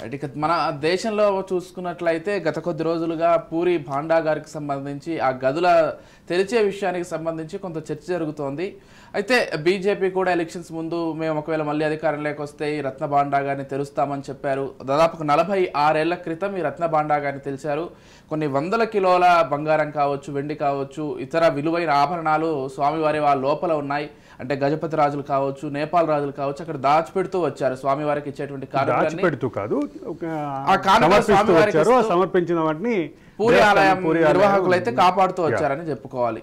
ఇక మన దేశంలో చూసుకున్నట్లయితే గత కొద్ది రోజులుగా పూరి భాండాగారికి సంబంధించి ఆ గదుల తెరిచే విషయానికి సంబంధించి కొంత చర్చ జరుగుతోంది. అయితే బీజేపీ కూడా ఎలక్షన్స్ ముందు మేము ఒకవేళ మళ్ళీ అధికారంలోకి వస్తే ఈ రత్న భాండాగారిని తెరుస్తామని చెప్పారు. దాదాపు 46 ఏళ్ల క్రితం ఈ రత్న భాండాగారిని తెలిసారు. కొన్ని వందల కిలోల బంగారం కావచ్చు, వెండి కావచ్చు, ఇతర విలువైన ఆభరణాలు స్వామివారి వాళ్ళ లోపల ఉన్నాయి. అంటే గజపతి రాజులు కావచ్చు, నేపాల్ రాజులు కావచ్చు, అక్కడ దాచిపెడుతూ వచ్చారు. స్వామివారికి ఇచ్చేటువంటి సమర్పించిన వాటిని పూరి ఆలయం నిర్వాహకులు అయితే కాపాడుతూ వచ్చారని చెప్పుకోవాలి.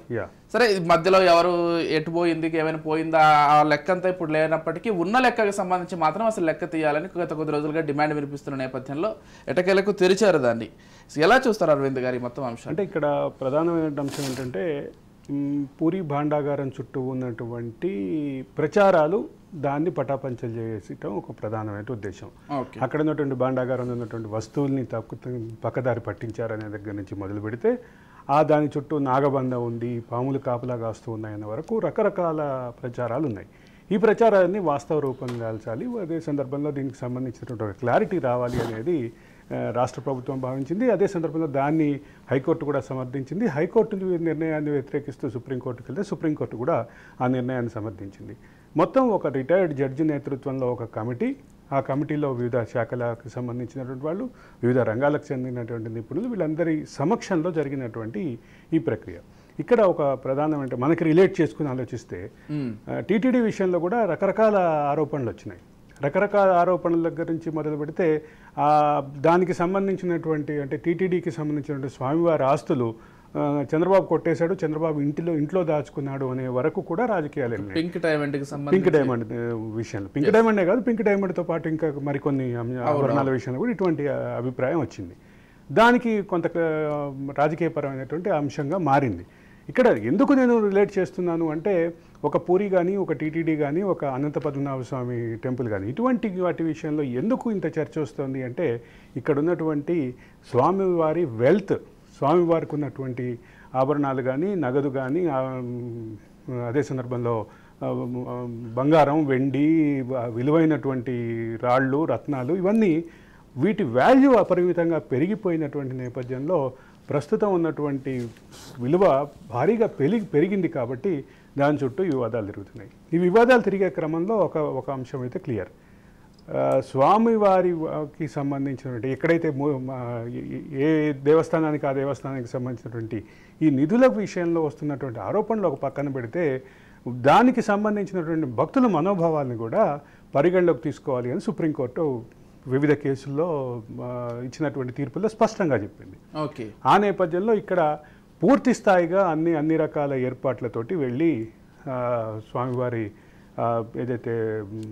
సరే, మధ్యలో ఎవరు ఎటుపోయింది, ఏమైనా పోయిందా ఆ లెక్క అంతా ఇప్పుడు లేనప్పటికీ ఉన్న లెక్కకు సంబంధించి మాత్రం అసలు లెక్క తీయాలని గత కొద్ది రోజులుగా డిమాండ్ వినిపిస్తున్న నేపథ్యంలో ఎటకేలకు తెరిచారు దాన్ని. ఎలా చూస్తారు అరవింద్ గారి మొత్తం అంశం? అంటే ఇక్కడ ప్రధానమైన అంశం ఏంటంటే పూరి భాండాగారం చుట్టూ ఉన్నటువంటి ప్రచారాలు దాన్ని పటాపంచలు చేసేయటం ఒక ప్రధానమైన ఉద్దేశం. అక్కడ ఉన్నటువంటి భాండాగారం ఉన్నటువంటి వస్తువుల్ని పక్కదారి పట్టించారనే దగ్గర నుంచి మొదలు పెడితే దాని చుట్టూ నాగబంధం ఉంది, పాములు కాపలా కాస్తూ ఉన్నాయన్న వరకు రకరకాల ప్రచారాలు ఉన్నాయి. ఈ ప్రచారాన్ని వాస్తవ రూపం దాల్చాలి. అదే సందర్భంలో దీనికి సంబంధించినటువంటి క్లారిటీ రావాలి అనేది రాష్ట్ర ప్రభుత్వం భావించింది. అదే సందర్భంలో దాన్ని హైకోర్టు కూడా సమర్థించింది. హైకోర్టు నిర్ణయాన్ని వ్యతిరేకిస్తూ సుప్రీంకోర్టుకు వెళ్తే సుప్రీంకోర్టు కూడా ఆ నిర్ణయాన్ని సమర్థించింది. మొత్తం ఒక రిటైర్డ్ జడ్జి నేతృత్వంలో ఒక కమిటీ, ఆ కమిటీలో వివిధ శాఖలకు సంబంధించినటువంటి వాళ్ళు, వివిధ రంగాలకు చెందినటువంటి నిపుణులు, వీళ్ళందరి సమక్షంలో జరిగినటువంటి ఈ ప్రక్రియ. ఇక్కడ ఒక ప్రధానమైన మనకి రిలేట్ చేసుకుని ఆలోచిస్తే టీటీడీ విషయంలో కూడా రకరకాల ఆరోపణలు వచ్చినాయి. రకరకాల ఆరోపణల దగ్గర నుంచి మొదలు పెడితే దానికి సంబంధించినటువంటి అంటే టీటీడీకి సంబంధించినటువంటి స్వామివారి ఆస్తులు చంద్రబాబు కొట్టేశాడు, చంద్రబాబు ఇంట్లో దాచుకున్నాడు అనే వరకు కూడా రాజకీయాలు వెళ్ళినాయి. పింక్ డైమండ్ విషయంలో, పింక్ డైమండే కాదు, పింక్ డైమండ్తో పాటు ఇంకా మరికొన్ని ఆభరణాల విషయంలో కూడా ఇటువంటి అభిప్రాయం వచ్చింది. దానికి కొంత రాజకీయపరమైనటువంటి అంశంగా మారింది. ఇక్కడ ఎందుకు నేను రిలేట్ చేస్తున్నాను అంటే ఒక పూరి కానీ, ఒక టీటీడీ కానీ, ఒక అనంత పద్మనాభ స్వామి టెంపుల్ కానీ ఇటువంటి వాటి విషయంలో ఎందుకు ఇంత చర్చ వస్తుంది అంటే ఇక్కడ ఉన్నటువంటి స్వామివారి వెల్త్, స్వామివారికి ఉన్నటువంటి ఆభరణాలు కానీ, నగదు కానీ, అదే సందర్భంలో బంగారం, వెండి, విలువైనటువంటి రాళ్ళు, రత్నాలు, ఇవన్నీ వీటి వాల్యూ అపరిమితంగా పెరిగిపోయినటువంటి నేపథ్యంలో ప్రస్తుతం ఉన్నటువంటి విలువ భారీగా పెరిగింది కాబట్టి దాని చుట్టూ వివాదాలు తిరుగుతున్నాయి. ఈ వివాదాలు తిరిగే క్రమంలో ఒక అంశం అయితే క్లియర్. స్వామివారికి సంబంధించినటువంటి ఎక్కడైతే ఏ దేవస్థానానికి ఆ దేవస్థానానికి సంబంధించినటువంటి ఈ నిధుల విషయంలో వస్తున్నటువంటి ఆరోపణలు ఒక పక్కన పెడితే దానికి సంబంధించినటువంటి భక్తుల మనోభావాలను కూడా పరిగణలోకి తీసుకోవాలి అని సుప్రీంకోర్టు వివిధ కేసుల్లో ఇచ్చినటువంటి తీర్పుల్లో స్పష్టంగా చెప్పింది. ఆ నేపథ్యంలో ఇక్కడ పూర్తి స్థాయిగా అన్ని రకాల ఏర్పాట్లతోటి వెళ్ళి స్వామివారి ఏదైతే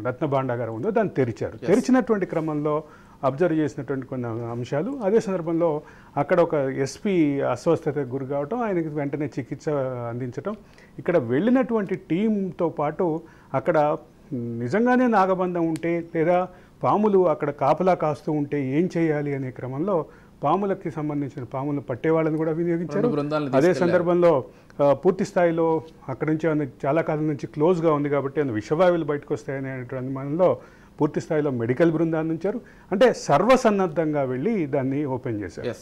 రత్న భాండాగారం ఉందో దాన్ని తెరిచారు. తెరిచినటువంటి క్రమంలో అబ్జర్వ్ చేసినటువంటి కొన్ని అంశాలు, అదే సందర్భంలో అక్కడ ఒక ఎస్పీ అస్వస్థతకు గురి కావటం, ఆయనకి వెంటనే చికిత్స అందించటం, ఇక్కడ వెళ్ళినటువంటి టీంతో పాటు అక్కడ నిజంగానే నాగబంధం ఉంటే లేదా పాములు అక్కడ కాపలా కాస్తూ ఉంటే ఏం చేయాలి అనే క్రమంలో పాములకి సంబంధించిన పాములను పట్టేవాళ్ళని కూడా వినియోగించారు. అదే సందర్భంలో పూర్తి స్థాయిలో అక్కడి నుంచి చాలా కాలం నుంచి క్లోజ్గా ఉంది కాబట్టి విషవాయువులు బయటకు వస్తాయనే అనుమానంలో పూర్తి స్థాయిలో మెడికల్ బృందాన్ని ఉంచారు. అంటే సర్వసన్నద్ధంగా వెళ్ళి దాన్ని ఓపెన్ చేశారు.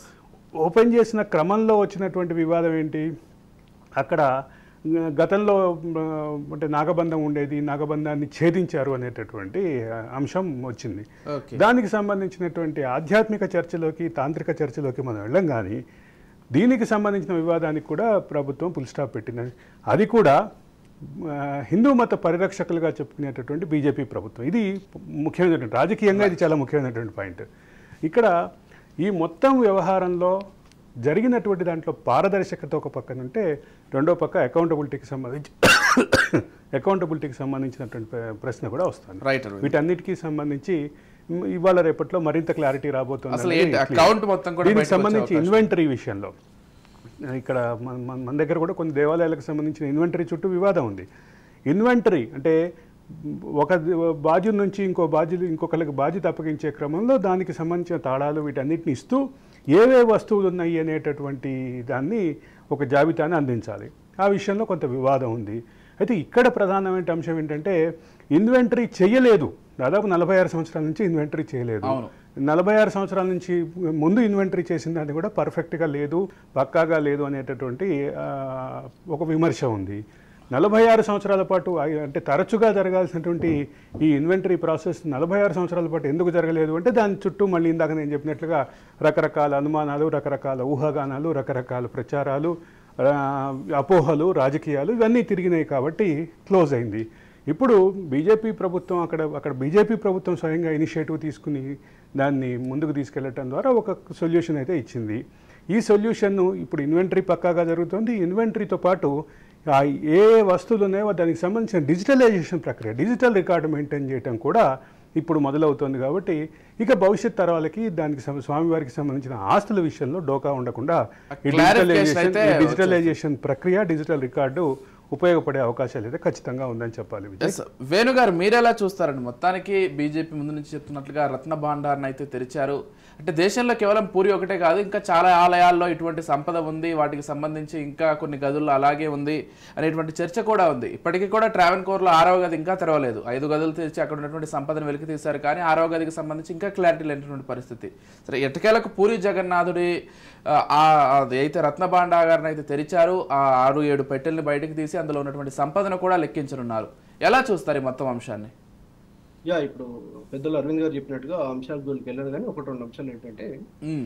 ఓపెన్ చేసిన క్రమంలో వచ్చినటువంటి వివాదం ఏంటి, అక్కడ గతంలో అంటే నాగబంధం ఉండేది, నాగబంధాన్ని ఛేదించారు అనేటటువంటి అంశం వచ్చింది. దానికి సంబంధించినటువంటి ఆధ్యాత్మిక చర్చలోకి, తాంత్రిక చర్చలోకి మనం వెళ్ళం. కానీ దీనికి సంబంధించిన వివాదానికి కూడా ప్రభుత్వం ఫుల్ స్టాప్ పెట్టింది. అది కూడా హిందూ మత పరిరక్షకులుగా చెప్పుకునేటటువంటి బీజేపీ ప్రభుత్వం. ఇది ముఖ్యమైనటువంటి రాజకీయంగా ఇది చాలా ముఖ్యమైనటువంటి పాయింట్. ఇక్కడ ఈ మొత్తం వ్యవహారంలో జరిగినటువంటి దాంట్లో పారదర్శకత ఒక పక్కన ఉంటే, రెండో పక్క అకౌంటబిలిటీకి సంబంధించినటువంటి ప్రశ్న కూడా వస్తుంది. వీటన్నిటికీ సంబంధించి ఇవాళ రేపట్లో మరింత క్లారిటీ రాబోతుంది. దీనికి సంబంధించి ఇన్వెంటరీ విషయంలో ఇక్కడ మన దగ్గర కూడా కొన్ని దేవాలయాలకు సంబంధించిన ఇన్వెంటరీ చుట్టూ వివాదం ఉంది. ఇన్వెంటరీ అంటే ఒక బాధ్యుల నుంచి ఇంకొకరికి బాధ్యత అప్పగించే క్రమంలో దానికి సంబంధించిన తాళాలు వీటన్నిటిని ఇస్తూ ఏవే వస్తువులు ఉన్నాయి అనేటటువంటి దాన్ని ఒక జాబితాని అందించాలి. ఆ విషయంలో కొంత వివాదం ఉంది. అయితే ఇక్కడ ప్రధానమైన అంశం ఏంటంటే ఇన్వెంటరీ చేయలేదు. దాదాపు 46 సంవత్సరాల నుంచి ఇన్వెంటరీ చేయలేదు. 46 సంవత్సరాల నుంచి ముందు ఇన్వెంటరీ చేసిన దాన్ని కూడా పర్ఫెక్ట్గా లేదు, పక్కాగా లేదు అనేటటువంటి ఒక విమర్శ ఉంది. 46 సంవత్సరాల పాటు అంటే తరచుగా జరగాల్సినటువంటి ఈ ఇన్వెంటరీ ప్రాసెస్ 46 సంవత్సరాల పాటు ఎందుకు జరగలేదు అంటే దాని చుట్టూ మళ్ళీ ఇందాక నేను చెప్పినట్లుగా రకరకాల అనుమానాలు, రకరకాల ఊహాగానాలు, రకరకాల ప్రచారాలు, అపోహలు, రాజకీయాలు ఇవన్నీ తిరిగినాయి కాబట్టి క్లోజ్ అయింది. ఇప్పుడు బీజేపీ ప్రభుత్వం అక్కడ బీజేపీ ప్రభుత్వం స్వయంగా ఇనిషియేటివ్ తీసుకుని దాన్ని ముందుకు తీసుకెళ్లటం ద్వారా ఒక సొల్యూషన్ అయితే ఇచ్చింది. ఈ సొల్యూషన్ను ఇప్పుడు ఇన్వెంటరీ పక్కాగా జరుగుతుంది. ఇన్వెంటరీతో పాటు ఏ వస్తువులు ఉన్నాయో దానికి సంబంధించిన డిజిటలైజేషన్ ప్రక్రియ, డిజిటల్ రికార్డు మెయింటైన్ చేయడం కూడా ఇప్పుడు మొదలవుతుంది. కాబట్టి ఇక భవిష్యత్ తరాలకి దానికి స్వామివారికి సంబంధించిన ఆస్తుల విషయంలో డోకా ఉండకుండా డిజిటలైజేషన్ ప్రక్రియ, డిజిటల్ రికార్డు ఉపయోగపడే అవకాశాలు అయితే ఖచ్చితంగా ఉందని చెప్పాలి. వేణుగారు మీరు ఎలా చూస్తారండి? మొత్తానికి బీజేపీ ముందు నుంచి చెప్తున్నట్లుగా రత్న భాండార్ని అయితే తెరిచారు. అంటే దేశంలో కేవలం పూరి ఒకటే కాదు, ఇంకా చాలా ఆలయాల్లో ఇటువంటి సంపద ఉంది, వాటికి సంబంధించి ఇంకా కొన్ని గదుల్లో అలాగే ఉంది అనేటువంటి చర్చ కూడా ఉంది. ఇప్పటికీ కూడా ట్రావెన్కోర్లో 6వ గది ఇంకా తెరవలేదు. 5 గదులు తెరిచి అక్కడ ఉన్నటువంటి సంపదను వెలికి తీశారు, కానీ 6వ గదికి సంబంధించి ఇంకా క్లారిటీ లేనటువంటి పరిస్థితి. సరే, ఎట్టకేలకు పూరి జగన్నాథుడి అయితే రత్న భాండాగారిని అయితే తెరిచారు. ఆ 6-7 పెట్టెల్ని బయటకు తీసి అందులో ఉన్నటువంటి సంపదను కూడా లెక్కించనున్నారు. ఎలా చూస్తారు ఈ మొత్తం అంశాన్ని? ఇప్పుడు పెద్దలు అరవింద్ గారు చెప్పినట్టుగా అంశాల జోలికి వెళ్ళారు, కానీ 1-2 అంశాలు ఏంటంటే,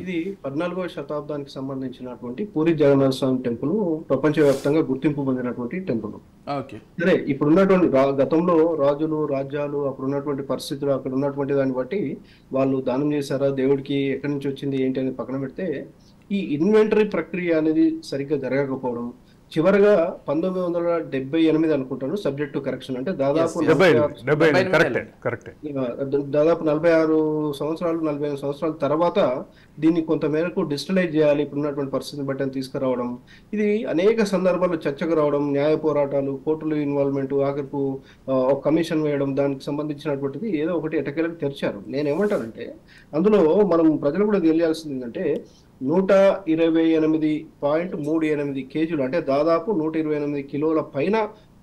ఇది 14వ శతాబ్దానికి సంబంధించినటువంటి పూరి జగన్నాథ స్వామి టెంపుల్ ప్రపంచవ్యాప్తంగా గుర్తింపు పొందినటువంటి టెంపుల్. సరే, ఇప్పుడున్నటువంటి గతంలో రాజులు, రాజ్యాలు, అప్పుడు ఉన్నటువంటి పరిస్థితులు, అక్కడ ఉన్నటువంటి దాన్ని బట్టి వాళ్ళు దానం చేశారా, దేవుడికి ఎక్కడి నుంచి వచ్చింది ఏంటి అనేది పక్కన పెడితే, ఈ ఇన్వెంటరీ ప్రక్రియ అనేది సరిగ్గా జరగకపోవడం, చివరగా 1978 అనుకుంటాను, సబ్జెక్ట్ టు కరెక్షన్, అంటే దాదాపు 46 సంవత్సరాలు 45 సంవత్సరాల తర్వాత దీన్ని కొంత మేరకు డిజిటలైజ్ చేయాలి ఇప్పుడున్నటువంటి పరిస్థితిని బట్టి అని తీసుకురావడం, ఇది అనేక సందర్భాల్లో చర్చకు రావడం, న్యాయ పోరాటాలు, కోర్టులు ఇన్వాల్వ్మెంట్, ఆఖరికి ఒక కమిషన్ వేయడం, దానికి సంబంధించినటువంటిది ఏదో ఒకటి ఎటకేలకు తెరిచారు. నేనేమంటానంటే, అందులో మనం ప్రజలు కూడా తెలియాల్సింది ఏంటంటే, 128.38 కేజీలు, అంటే దాదాపు 128 కిలోల పైన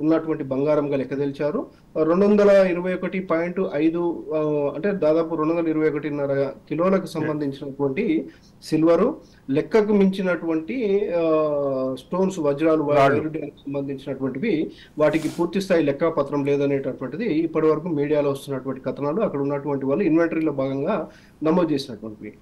ఉన్నటువంటి బంగారంగా లెక్క తెలిచారు. 221.5 అంటే దాదాపు 221.5 కిలోలకు సంబంధించినటువంటి సిల్వరు, లెక్కకు మించినటువంటి స్టోన్స్, వజ్రాలు, సంబంధించినటువంటివి, వాటికి పూర్తి స్థాయి లెక్క పత్రం లేదనేటటువంటిది ఇప్పటి వరకు మీడియాలో వస్తున్నటువంటి కథనాలు, అక్కడ ఉన్నటువంటి వాళ్ళు ఇన్వెంటరీలో భాగంగా నమోదు చేసినటువంటివి.